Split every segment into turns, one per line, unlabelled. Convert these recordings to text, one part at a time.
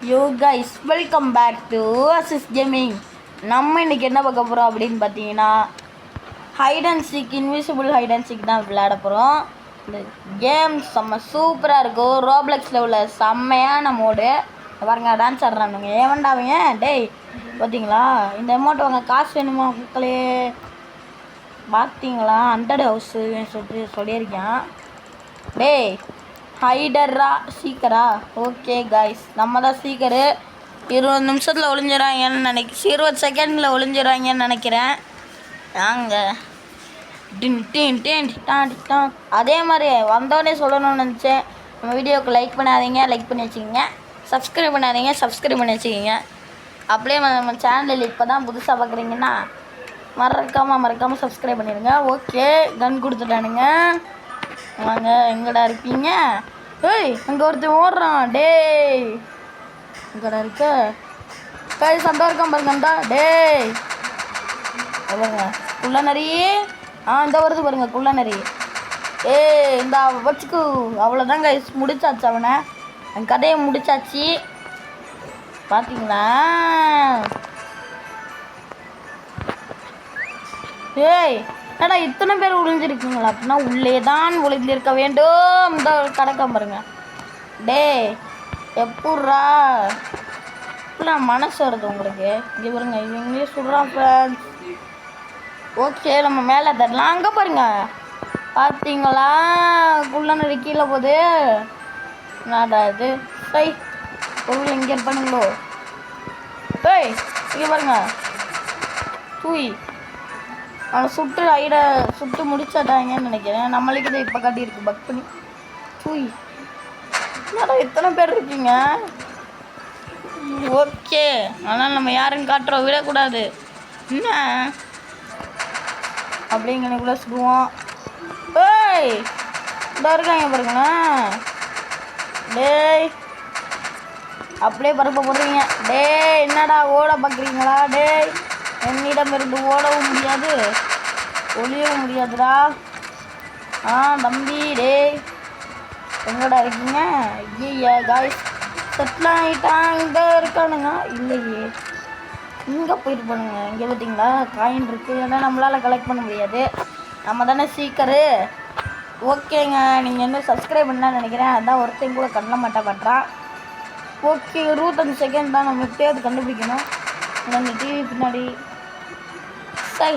Yo guys welcome back to Asis gaming. நம்ம இன்றைக்கி என்ன பார்க்க போகிறோம் அப்படின்னு பார்த்தீங்கன்னா, hide and seek, invisible hide and seek தான் விளையாட போகிறோம். இந்த கேம் செம்ம சூப்பராக இருக்கும். ரோப்ளெக்ஸில் உள்ள செம்மையான மோடு. பாருங்க டான்ஸ் ஆடுறானுங்க. ஏவண்டாவங்க டேய் பார்த்தீங்களா? இந்த அமௌண்ட் வாங்க காசு வேணுமா மக்களே? பார்த்தீங்களா? 100 ஹவுஸு சொல்லியிருக்கேன். டேய் ஹைடரா சீக்கரா? ஓகே கைஸ், நம்ம தான் சீக்கரு. 20 நிமிஷத்தில் ஒளிஞ்சிடறாங்கன்னு 20 செகண்டில் ஒளிஞ்சிடறாங்கன்னு நினைக்கிறேன். வாங்க அதே மாதிரி வந்தோடனே சொல்லணும்னு நினச்சேன். நம்ம வீடியோவுக்கு லைக் பண்ணாதீங்க, லைக் பண்ணி வச்சுக்கிங்க. சப்ஸ்கிரைப் பண்ணாதீங்க, சப்ஸ்கிரைப் பண்ணி வச்சுக்கிங்க. அப்படியே நம்ம சேனலில் இப்போ தான் புதுசாக பார்க்குறீங்கன்னா மறக்காமல் சப்ஸ்கிரைப் பண்ணிடுங்க. ஓகே, கன் கொடுத்துட்டானுங்க. வாங்க, எங்கடா இருப்பீங்க? ஏய், அங்கே ஒருத்தன் ஓடுறான். டேய் எங்கடா இருக்க? கை சண்டை இருக்கான் பாருங்கண்டா. டேய் பாருங்க குள்ள நரி. இந்த வருது பாருங்க குள்ள நரி. ஏய் இந்த வச்சுக்கு அவ்வளோதாங்க, முடிச்சாச்சு. அவனை என் கதையை முடிச்சாச்சு. பார்த்தீங்களா? ஏய் ஏடா இத்தனை பேர் ஒளிஞ்சிருக்கீங்களா? அப்படின்னா உள்ளே தான் ஒளிந்திருக்க வேண்டும். இந்த கடக்க பாருங்க. டே எப்பட்றா இப்படிலாம் மனசு வருது உங்களுக்கு? இங்கே பாருங்க, இவங்களே சொல்கிறான் ஃப்ரெண்ட்ஸ். ஓகே, நம்ம மேலே தரலாம். அங்கே பாருங்க, பார்த்தீங்களா? குள்ளநரி கீழே போகுது. என்னடா இது? சை பொருள் இங்கே இருப்பானுங்களோ? ஏய் இங்கே பாருங்க, தூய் அவனை சுட்டு முடிச்சாட்டாங்கன்னு நினைக்கிறேன். நம்மளுக்கு இதை இப்போ காட்டியிருக்கு பக் பண்ணி. தூய் என்னடா இத்தனை பேர் இருக்கீங்க? ஓகே, ஆனால் நம்ம யாருன்னு காட்டுறோம், விடக்கூடாது. என்ன அப்படிங்கக்குள்ள சொல்லுவோம். ஏய் இந்த இருக்காங்க பாருங்களேன். டேய் அப்படியே பரப்ப போடுறீங்க. டேய் என்னடா ஓட பார்க்குறீங்களா? டேய் என்னிடமிருந்து ஓடவும் முடியாது, ஒளியவும் முடியாதுடா. தம்பி டேய் எங்கடா இருக்கீங்க? ஐயா காய்ஸ் செட்டில் ஆகிட்டான். இங்கே இருக்கானுங்க. இல்லையே, இங்கே போயிட்டு போனுங்க. இங்கே பார்த்தீங்களா காயின் இருக்குது. ஏன்னா நம்மளால் கலெக்ட் பண்ண முடியாது, நம்ம தானே சீக்கரு. ஓகேங்க, நீங்கள் இன்னும் சப்ஸ்கிரைப் பண்ணான்னு நினைக்கிறேன். அதான் ஒருத்தையும் கூட கண்ண மாட்டா பண்ணுறான். ஓகே, 25 செகண்ட் தான் நம்ம எப்படியாவது கண்டுபிடிக்கணும். இந்த டிவி பின்னாடி சை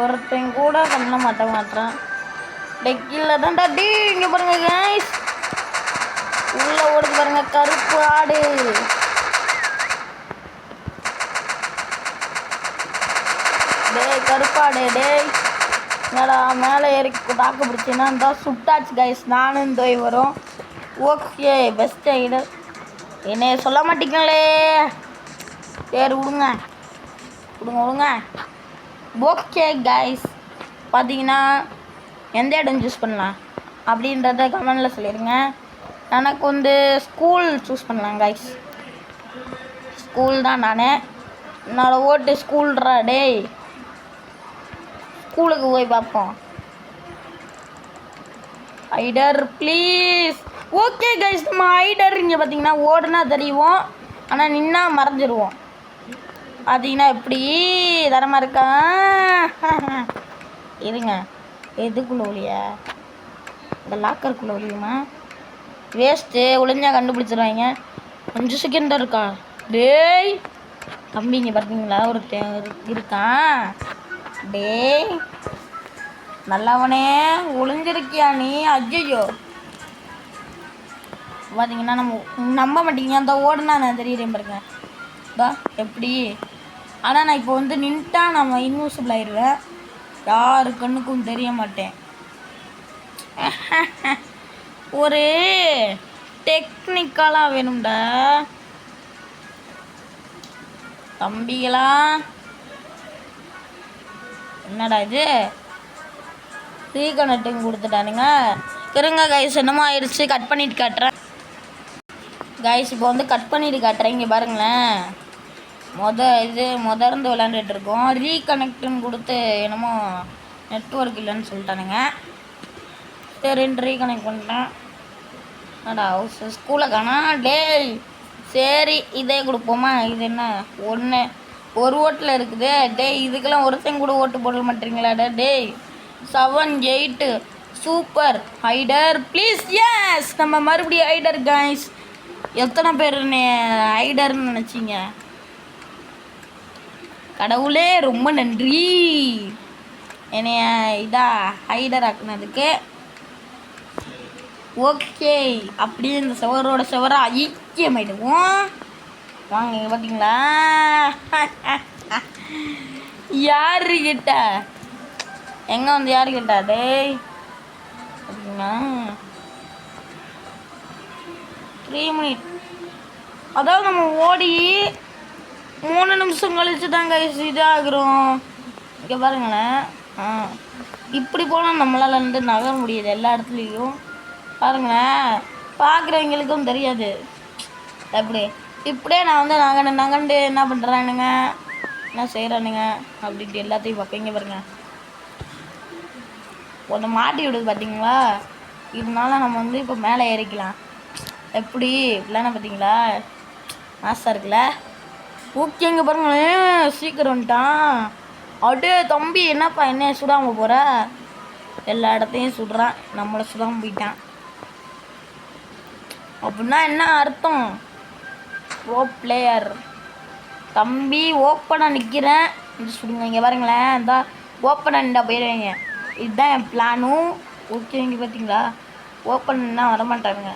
ஒருத்தையும் கூட பண்ண மாட்டான். டெக்கில் தான்டா. டீ இங்கே பாருங்க கைஸ், உள்ள ஓடுது பாருங்க கருப்பு ஆடு. டேய் கருப்பாடு, டேய் என்னடா மேலே ஏறி தாக்கு பிடிச்சின்னா தான் சுட்டாச்சு கைஸ். நானும் தோய் வரும். Okay, best ஐடர். என்னைய சொல்ல மாட்டீங்களே. சரி விடுங்க. ஓகே கைஸ், பார்த்தீங்கன்னா எந்த இடம் சூஸ் பண்ணலாம் அப்படின்றத கமெண்டில் சொல்லிடுங்க. எனக்கு வந்து ஸ்கூல் சூஸ் பண்ணலாம் கைஸ். ஸ்கூல் தான் நான். என்னோடய ஓட்டு ஸ்கூல்ரா. டேய் ஸ்கூலுக்கு போய் பார்ப்போம். ஹைடர் ப்ளீஸ். ஓகே கைஸ், நம்ம ஹைடர் இங்கே பார்த்தீங்கன்னா ஓடுனா தெரியும், ஆனால் நின்னா மறைஞ்சிருவோம். பார்த்தீங்கன்னா எப்படி தரமாக இருக்கா? இருங்க, எதுக்குள்ளே ஒளியா? இந்த லாக்கருக்குள்ளே ஒளியுமா? வேஸ்ட்டு, ஒளிஞ்சா கண்டுபிடிச்சிருவாங்க. 5 செகண்ட் தான் இருக்கா? டேய் தம்பிங்க பார்த்தீங்களா ஒருத்தன் இருக்கான். டேய் நல்லவனே ஒளிஞ்சிருக்கியா நீ? ஐயோ பார்த்தீங்கன்னா நம்ப மாட்டீங்க. அந்த ஓடுனா நான் தெரியுறேன் பாருங்க. எப்படி? ஆனால் நான் இப்போ வந்து நின்ட்டா நம்ம இன்விசிபிள் ஆயிடுவேன். யாரு கண்ணுக்கும் தெரிய மாட்டேன். ஒரு டெக்னிக்கலாக வேணும்டா தம்பிகளா. என்னடா இது? ரீகனெக்டிங் கொடுத்துட்டானுங்க. இருங்க கைஸ், என்னமோ ஆயிடுச்சு. கட் பண்ணிட்டு காட்டுறேன் கைஸ். இப்போ வந்து கட் பண்ணிட்டு காட்டுறேன். இங்கே பாருங்களேன், முதர்ந்து விளாண்டுட்டு இருக்கோம். ரீகனெக்ட்னு கொடுத்து என்னமோ நெட்வொர்க் இல்லைன்னு சொல்லிட்டானுங்க. சரின்னு ரீகனெக்ட் பண்ணிட்டேன். அடா ஸ்கூலில் காணா டேய். சரி இதே கொடுப்போமா? இது என்ன ஒன்று ஒரு ஓட்டில் இருக்குது டேய். இதுக்கெல்லாம் ஒருத்தன் கூட ஓட்டு போட மாட்டீங்களாடா டேய். 7 8 சூப்பர் ஹைடர் ப்ளீஸ். எஸ் நம்ம மறுபடியும் ஹைடர் கைஸ். எத்தனை பேர் ஹைடர்னு நினச்சிங்க? கடவுளே ரொம்ப நன்றி என்னைய இதா ஹைடர் ஆக்குனதுக்கு. ஓகே அப்படியே இந்த செவரோட செவராக ஐக்கியமாயிடுவோம். வாங்க இங்கே பார்த்தீங்களா யாருக்கிட்ட எங்கே வந்து யாருக்கிட்ட டேய் பார்த்தீங்களா 3 மினிட். அதாவது நம்ம ஓடி 3 நிமிஷம் கழிச்சு தாங்க இதாகிறோம். இங்கே பாருங்களேன். இப்படி போனால் நம்மளால் வந்து நகர முடியாது எல்லா இடத்துலையும். பாருங்களேன் பார்க்குறவங்களுக்கும் தெரியாது எப்படி. இப்படியே நான் வந்து நகண்டு என்ன பண்ணுறானுங்க என்ன செய்கிறானுங்க அப்படின்ட்டு எல்லாத்தையும் பார்ப்பீங்க பாருங்க. ஒன்று மாட்டி விடுது பார்த்தீங்களா? இதனால நம்ம வந்து இப்போ மேலே ஏறிக்கலாம். எப்படி இல்லைன்னா பார்த்தீங்களா மாசாக இருக்குல்ல. ஓகேங்க பாருங்களேன் சீக்கிரம் வந்துட்டான். அப்படியே தம்பி என்னப்பா என்ன சுடாமல் போகிற? எல்லா இடத்தையும் சுடுறான், நம்மளை சுடாமல் போயிட்டான். அப்படின்னா என்ன அர்த்தம்? ப்ரோ பிளேயர் தம்பி ஓப்பனாக நிற்கிறேன் சுடுங்க. இங்கே பாருங்களேன் இந்த ஓப்பனாக நின்றா போயிடுவீங்க. இதுதான் என் பிளானும். ஓகே இங்கே பார்த்தீங்களா ஓப்பன்னா வரமாட்டாருங்க.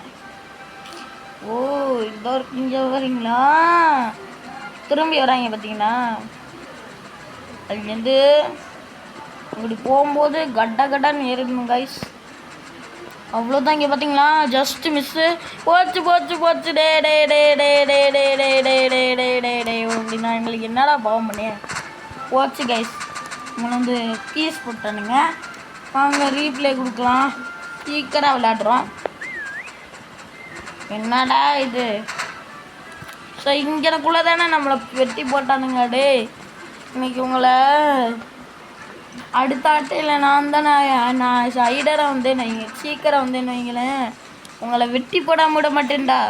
ஓ இதோ இங்கே வரீங்களா? திரும்பி வராங்க பார்த்தீங்களா? அதுலேருந்து இப்படி போகும்போது கட்டான்னு ஏறிடணும் கைஸ். அவ்வளோதான். இங்கே பார்த்தீங்களா ஜஸ்ட்டு மிஸ்ஸு. போச்சு போச்சு போச்சு டே டே டே டே டே டே டே டே டே டே டே டே அப்படின்னா எங்களுக்கு என்னடா பாவம் பண்ணி போச்சு கைஸ். உங்களை வந்து பீஸ் போட்டானுங்க. வாங்க ரீப்ளே கொடுக்கலாம். சீக்கிரம் விளையாடுறோம். என்னடா இது? ஸோ இங்கனக்குள்ளே தானே நம்மளை வெட்டி போட்டானுங்க டே. இன்னைக்கு உங்களை அடுத்த ஆட்டையில் நான் ஹைடராக வந்தேன் சீக்கிரம் வந்தேன்னு வைங்களேன். உங்களை வெட்டி போடாம விட மாட்டேன்டா.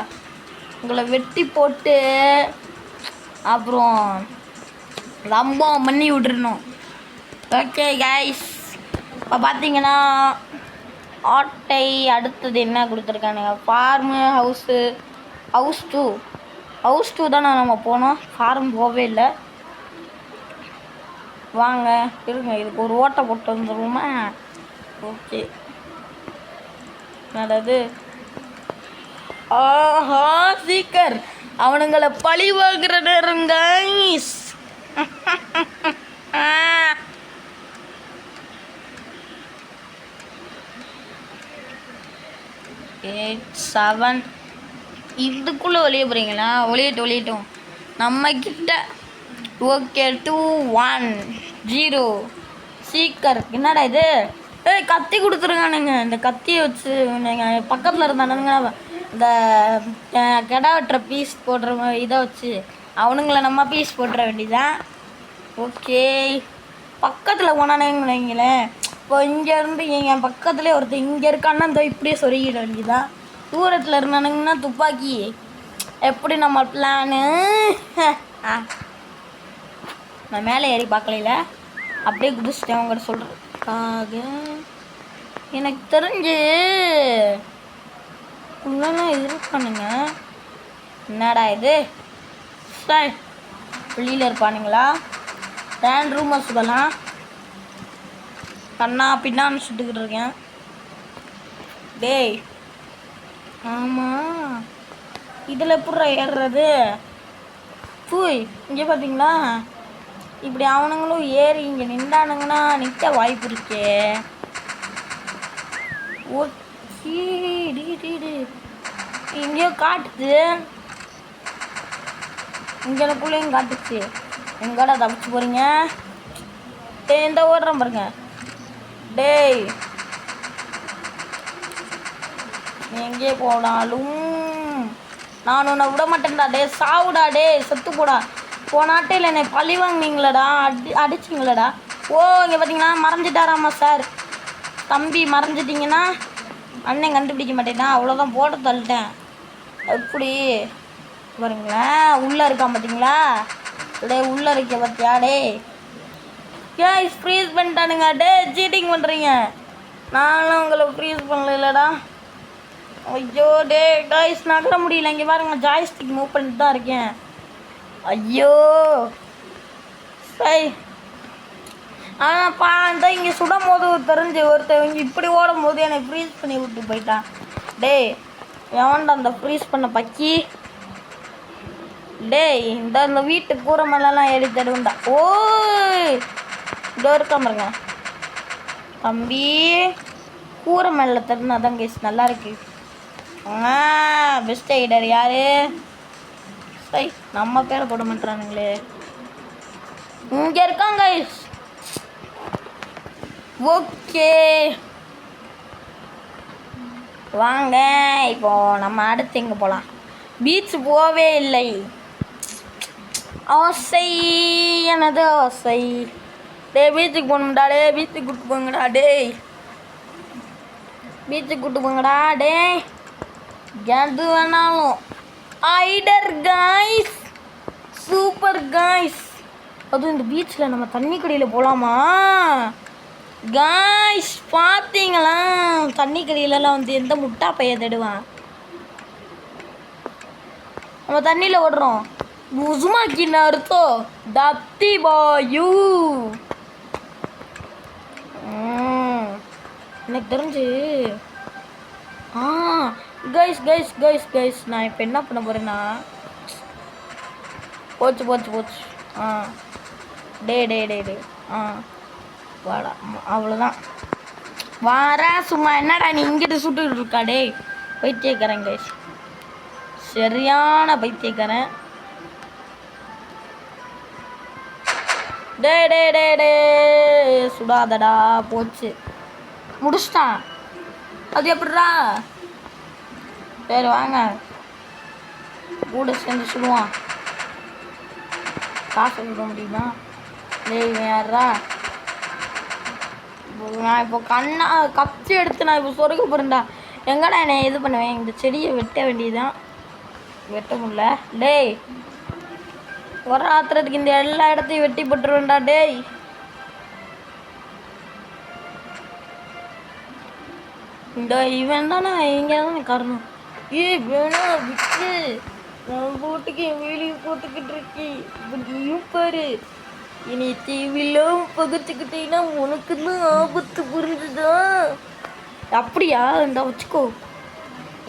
உங்களை வெட்டி போட்டு அப்புறம் ரம்பம் பண்ணி விட்டுருணும். ஓகே கைஸ் இப்போ பார்த்தீங்கன்னா ஆட்டை அடுத்தது என்ன கொடுத்துருக்கானுங்க? ஃபார்மு ஹவுஸ் டூ தான் நம்ம போனோம். ஃபார்ம் போகவே இல்லை. வாங்க இருங்க இதுக்கு ஒரு ஓட்டை போட்டு வந்துடுவோமா? ஓகே நடது. ஆஹா சீக்கர் அவனுங்களை பழி வாங்குற நேரம் கைஸ். 8 7 இதுக்குள்ளே ஒளிய போகிறீங்களா? ஒளியட்டும் நம்ம கிட்ட. Okay 2 1 0 seeker. என்னடா இது? கத்தி கொடுத்துருக்கானுங்க. இந்த கத்தியை வச்சு நீங்கள் பக்கத்தில் இருந்தானுங்க இந்த கெடா வெட்டுற பீஸ் போடுற இதை வச்சு அவனுங்களை நம்ம பீஸ் போட்டுற வேண்டியதான். ஓகே பக்கத்தில் போனானுங்கன்னு வைங்களேன். இப்போ இங்கேருந்து என் பக்கத்துலேயே ஒருத்தர் இங்கே இருக்கான்னா இந்த இப்படியே சொருகிட வேண்டியதான். தூரத்தில் இருந்தானுங்கன்னா துப்பாக்கி. எப்படி நம்ம பிளானு? நான் மேலே ஏறி பார்க்கல, அப்படியே குதிச்சிட்டேன் உங்கள்கிட்ட சொல்கிறதுக்காக. எனக்கு தெரிஞ்சு உள்ளலாம் இருப்பானுங்க. என்னடா இது? சார் வெளியில் இருப்பானுங்களா? ரேண்ட் ரூமர் சொல்லலாம். கண்ணா பின்னான்னு சுட்டுக்கிட்டு இருக்கேன் டேய். ஆமாம் இதில் எப்படி ஏறுறது? பூய் இங்கே பார்த்தீங்களா இப்படி அவனுங்களும் ஏறி இங்கே நின்றானுங்கன்னா நிற்க வாய்ப்பு இருக்கே. ஓகே இங்கேயோ காட்டுது, இங்கனக்குள்ளேயும் காட்டுச்சு. எங்கடா தப்பிச்சு போகிறீங்க? இந்த ஓடுறேன் பாருங்க டேய். எங்கே போனாலும் நான் உன்னை விட மாட்டேன்டா டே. சாவுடா டே, செத்து போடா. போனாட்டையில் என்னை பழி வாங்கினீங்களடா, அடிச்சிங்களடா. ஓ இங்கே பார்த்தீங்கன்னா மறைஞ்சிட்டாராம்மா சார். தம்பி மறைஞ்சிட்டிங்கன்னா அண்ணன் கண்டுபிடிக்க மாட்டேன்னா அவ்வளோதான் போட்டு தள்ளிட்டேன். எப்படி பாருங்களேன், உள்ளே இருக்கா பார்த்தீங்களா? டே உள்ளே இருக்க பார்த்தியா? டே கேஸ் ஃப்ரீஸ் பண்ணிட்டானுங்க. டே சீட்டிங் பண்ணுறீங்க. நானும் உங்களை ஃப்ரீஸ் பண்ணலடா. ஐயோ டே கைஸ் நகர முடியல. இங்கே பாருங்க, ஜாய்ஸ்டிக் மூவ் பண்ணிட்டு தான் இருக்கேன். ஐயோ சை. ஆனால் அந்த இங்கே சுடும் போது தெரிஞ்சு ஒருத்தவங்க இப்படி ஓடும் போது என்னை ஃப்ரீஸ் பண்ணி விட்டு போயிட்டான். டே எவன்டா அந்த ஃப்ரீஸ் பண்ண பக்கி? டே இந்த வீட்டு கூரை மேலாம் ஏறி தருவண்டா. ஓய் இதோ இருக்கா பாருங்க தம்பி, கூரை மேலே தருனா தான் கேஸ் நல்லா இருக்கு. பெஸ்ட் ஐடர் யாரு? சை நம்ம பேரை போட மாட்டானுங்களே. இங்கே இருக்காங்க கைஸ். ஓகே வாங்க இப்போ நம்ம அடுத்து எங்கே போகலாம்? பீச் போவே இல்லை. ஆசை எனது ஆசை. டே பீச்சுக்கு போகணும்டா. டே பீச்சுக்கு கூப்பிட்டு போங்கடா. டே பீச்சுக்கு கூப்பிட்டு போங்கடா. டே எது வேணாலும் ஐடர் காய்ஸ், சூப்பர் காய்ஸ். அதுவும் இந்த பீச்சில் நம்ம தண்ணி கடியில் போகலாமா காய்ஸ்? பார்த்தீங்களா தண்ணி கடியிலலாம் வந்து எந்த முட்டா பைய தடுவான். நம்ம தண்ணியில் ஓடுறோம். உசுமாக்கின அர்த்தம் தத்தி பாயு. எனக்கு தெரிஞ்சு கைஸ் கைஸ் கைஸ் கைஸ் நான் இப்போ என்ன பண்ண போகிறேன்னா, போச்சு போச்சு போச்சு. டே டே டே டே வாடா, அவ்வளோதான் வாரா. சும்மா என்னடா நீ இங்கிட்டு சுட்டுக்கிட்டு இருக்கா? டே பைத்தியக்காரன் கைஸ், சரியான பைத்தியக்காரன். டே டே டே டே சுடாதடா. போச்சு, முடிச்சிட்டான். அது எப்படிடா? சரி வாங்க கூட சேர்ந்து சுடுவான். காசு கொடுக்க முடியுமா? டேய் யாரா? நான் இப்போ கச்சி எடுத்து நான் இப்போ சொருக்க போகிறேன்டா. எங்கடா என்னை இது பண்ணுவேன்? இந்த செடியை வெட்ட வேண்டியதுதான், வெட்ட முடியல. டேய் ஒரு ஆத்திரத்துக்கு இந்த எல்லா இடத்தையும் வெட்டி போட்டுருவேன்டா. டேய் இந்த இவன் தானே இங்கே தானே காரணம். வேணா விட்டு நான் போட்டுக்கு என் வேலையை போட்டுக்கிட்டு இருக்கேன். நீயும் பாரு, இனி தீவிலும் பகுத்துக்கிட்டீங்கன்னா உனக்கு தான் ஆபத்து, புரிஞ்சுதா? அப்படியா? இந்த வச்சுக்கோ.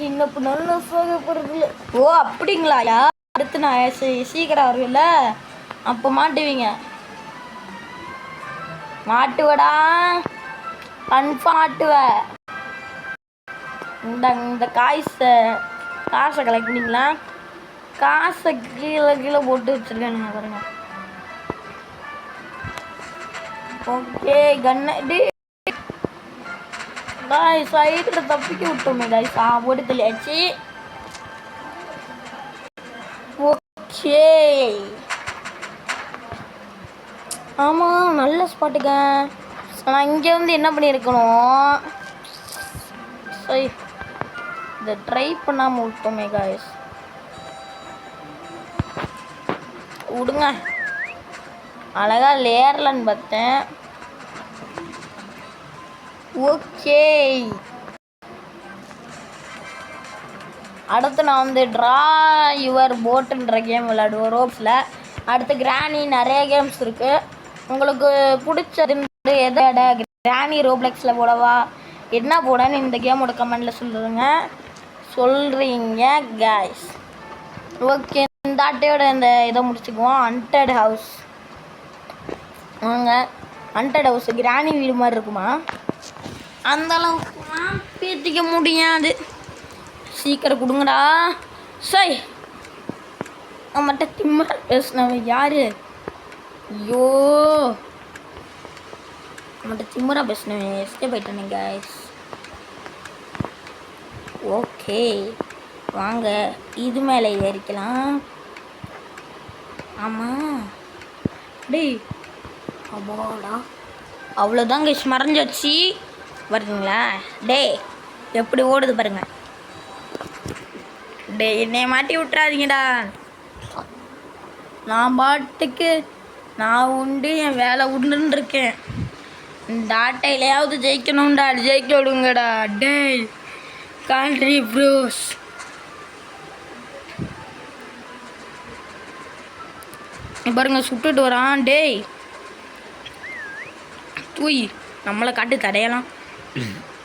இன்னப்போ நல்லா சோகப்படுறதில்ல. ஓ அப்படிங்களா? அடுத்து நான் சீக்கிரம் வருவேன்ல, அப்போ மாட்டுவீங்க. மாட்டுவடா, கன்ஃபார்ம் மாட்டுவ. இந்த காசை கலெக்ட் பண்ணிங்களா? காசை கீழே கீழே போட்டு வச்சுருக்கேன் பாருங்க. ஓகே கண்ணு காய்ஸ் சைடில் தப்பிக்க விட்டோமே காய்ஸ். போட்டு தெளியாச்சு. ஓகே ஆமாம் நல்ல ஸ்பாட்டுங்க. நான் இங்கே வந்து என்ன பண்ணியிருக்கணும்? சரி இதை ட்ரை பண்ணாமல் விட்டோமே காய்ஸ். விடுங்க, அழகா லேர்லன்னு பார்த்தேன். ஓகே அடுத்து நான் வந்து ட்ரா யுவர் போட்டுன்ற கேம் விளையாடுவோம் ரோப்ஸில். அடுத்து கிராணி, நிறைய கேம்ஸ் இருக்குது. உங்களுக்கு பிடிச்சது எதை கிராணி ரோப்ளெக்ஸில் போடவா என்ன போடன்னு இந்த கேமோட கமெண்டில் சொல்கிறீங்க கைஸ். ஓகே இந்த ஆட்டையோட இந்த இதை முடிச்சுக்குவோம். Haunted house. வாங்க ஹண்டட் ஹவுஸ் கிராணி வீடு மாதிரி இருக்குமா? அந்த அளவுக்குலாம் பேத்திக்க முடியாது. சீக்கிரம் கொடுங்கடா. சை நம்மகிட்ட திம்ம பேசினவன் யாரு? ஐயோ நம்மகிட்ட திம்மரா பேசினவன் எஸ்கேப் ஆயிட்டானே கைஸ். ஓகே வாங்க இது மேலே ஏறிக்கலாம். ஆமாம் டேய் அப்பாடா அவ்வளோதான் கைஸ், மறைஞ்சாச்சு வருதுங்களா? டே எப்படி ஓடுது பாருங்க. டே என்னைய மாட்டி விட்டுறாதீங்கடா. நான் பாட்டுக்கு நான் உண்டு என் வேலை உண்டுன்னு இருக்கேன். இந்த ஆட்டையிலையாவது ஜெயிக்கணும்டா. ஜெயிக்க விடுங்கடா. டேய் காண்ட்ரி ப்ரோஸ். பாருங்க சுட்டுட்டு வரான். டேய் தூய் நம்மளை காட்டு தடையலாம்.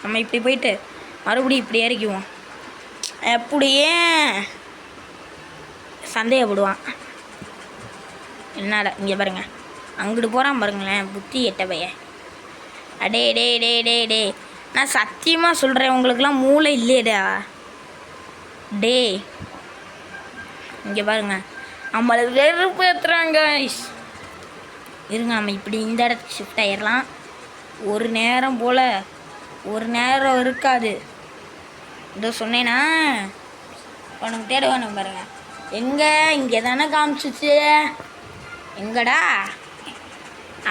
நம்ம இப்படி போயிட்டு மறுபடியும் இப்படி இறக்குவோம். அப்படியே சந்தேகப்படுவான். என்னடா இங்கே பாருங்க அங்கிட்டு போகிறான் பாருங்களேன் புத்தி எட்ட பையன். அடே டே டே டே டே நான் சத்தியமாக சொல்கிறேன் உங்களுக்கெல்லாம் மூளை இல்லையடா. டே இங்கே பாருங்க நம்மளை வெறுப்பு ஏற்றுறாங்க. இருங்க நம்ம இப்படி இந்த இடத்துக்கு ஷிஃப்ட் ஆகிடலாம். ஒரு நேரம் போல் ஒரு நேரம் இருக்காது. இதோ சொன்னேன்னா உனக்கு தேடுவானு பாருங்க. எங்கே இங்கே தானே காமிச்சிச்சு எங்கடா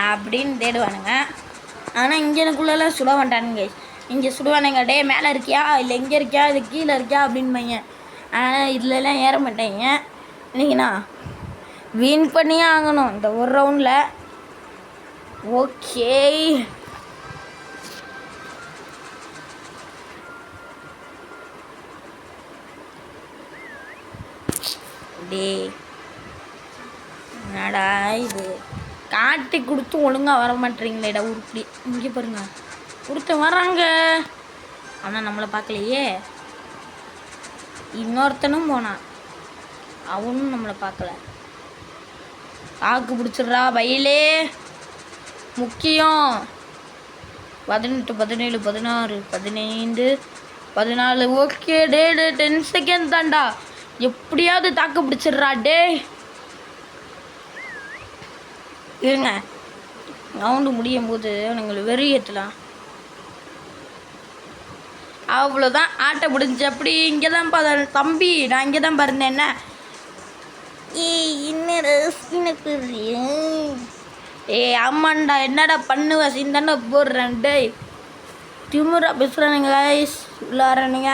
அப்படின்னு தேடுவானுங்க. ஆனால் இங்கே எனக்குள்ளெல்லாம் சுட மாட்டானுங்க. இங்கே சுடுவானுங்க. டே மேலே இருக்கியா இல்லை எங்கே இருக்கியா இது கீழே இருக்கியா அப்படின்பாங்க. ஆனால் இதுலலாம் ஏற மாட்டேங்க. இன்னைக்குண்ணா வின் பண்ணியே ஆகணும் இந்த ஒரு ரவுண்டில். ஓகே டே என்னடா இது காட்டி கொடுத்து ஒழுங்காக வர மாட்டேறீங்களேடா உருப்படி. இங்கே பாருங்க ஒருத்தன் வராங்க. ஆனால் நம்மளை பார்க்கலையே. இன்னொருத்தனும் போனான். அவனும் நம்மளை பார்க்கல. தாக்கு பிடிச்சிட்றா பையிலே முக்கியம். 18 17 16 15 14. ஓகே டே 10 செகண்ட் தான்டா. எப்படியாவது தாக்கு பிடிச்சிட்றா. டே இருங்க ரவுண்டு முடியும் போது அவனுங்களை வெறி ஏற்றலாம். அவ்வளோதான் ஆட்டை முடிஞ்சு. அப்படி இங்கே தான் தம்பி நான் இங்கே தான் பாருந்தேன். என்ன எனக்கு ஆமாண்டா என்னடா பண்ணுவ சிந்தாண்டா போடுறேன். டேய் திமுறா பேசுகிறானுங்க கைஸ் உள்ளாரனுங்க.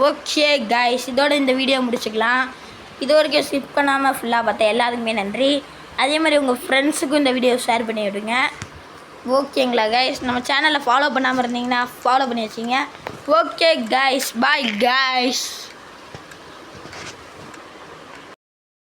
ஓகே கைஸ் இதோட இந்த வீடியோ முடிச்சுக்கலாம். இது வரைக்கும் ஸ்கிப் பண்ணாமல் ஃபுல்லாக பார்த்தேன் எல்லாத்துக்குமே நன்றி. அதே மாதிரி உங்கள் ஃப்ரெண்ட்ஸுக்கும் இந்த வீடியோ ஷேர் பண்ணி விடுங்க. ஓகேங்களா கைஸ் நம்ம சேனலை ஃபாலோ பண்ணாமல் இருந்தீங்கன்னா ஃபாலோ பண்ணி வச்சிங்க. Okay guys bye guys.